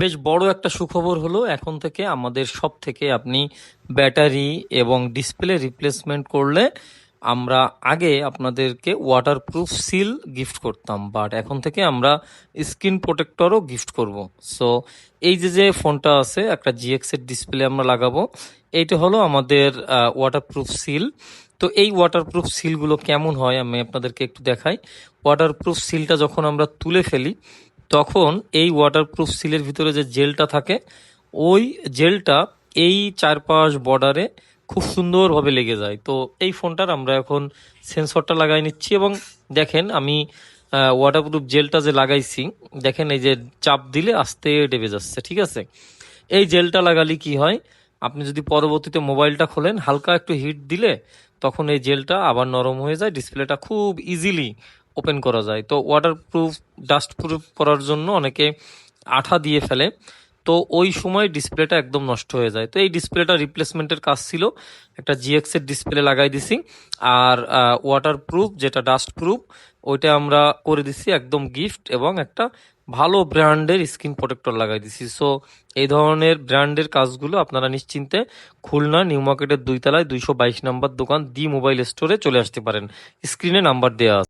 বেশ বড় একটা সুখবর হলো, এখন থেকে আমাদের সব থেকে আপনি ব্যাটারি এবং ডিসপ্লে রিপ্লেসমেন্ট করলে আমরা আগে আপনাদেরকে ওয়াটারপ্রুফ সিল গিফট করতাম, বাট এখন থেকে আমরা স্ক্রিন প্রোটেক্টরও গিফট করব। সো এই যে যে ফোনটা আছে, একটা জিএক্স এর ডিসপ্লে আমরা লাগাবো। এইটা হলো আমাদের ওয়াটারপ্রুফ সিল। তো এই ওয়াটারপ্রুফ সিলগুলো কেমন হয় আমি আপনাদেরকে একটু দেখাই। ওয়াটারপ্রুফ সিলটা যখন আমরা তুলে ফেলি, তখন এই ওয়াটারপ্রুফ সিলের ভিতরে যে জেলটা থাকে, ওই জেলটা এই চারপাশ বর্ডারে খুব সুন্দরভাবে লেগে যায়। তো এই ফোনটার আমরা এখন সেন্সরটা লাগাই নিচ্ছি, এবং দেখেন আমি ওয়াটারপ্রুফ জেলটা যে লাগাইছি, দেখেন এই যে চাপ দিলে আস্তে ডেবে যাচ্ছে, ঠিক আছে। এই জেলটা লাগালে কি হয়, আপনি যদি পরবর্তীতে মোবাইলটা খোলেন, হালকা একটু হিট দিলে তখন এই জেলটা আবার নরম হয়ে যায়, ডিসপ্লেটা খুব ইজিলি ওপেন করা যায়। তো ওয়াটারপ্রুফ, ডাস্ট প্রুফ করার জন্য অনেকে আঠা দিয়ে ফেলে, তো ওই সময় ডিসপ্লেটা একদম নষ্ট হয়ে যায়। তো এই ডিসপ্লেটা রিপ্লেসমেন্টের কাজ ছিল, একটা জিএক্স এর ডিসপ্লে লাগাই দিছি। আর ওয়াটারপ্রুফ যেটা ডাস্ট প্রুফ, ওইটা আমরা করে দিছি একদম গিফট, এবং একটা ভালো ব্র্যান্ডের স্ক্রিন প্রোটেক্টর লাগাই দিছি। সো এই ধরনের ব্র্যান্ডের কাজগুলো আপনারা নিশ্চিন্তে খুলনা নিউ মার্কেটের 2 তলায় 222 নম্বর দোকান দি মোবাইল স্টোরে চলে আসতে পারেন। স্ক্রিনে নাম্বার দেওয়া আছে।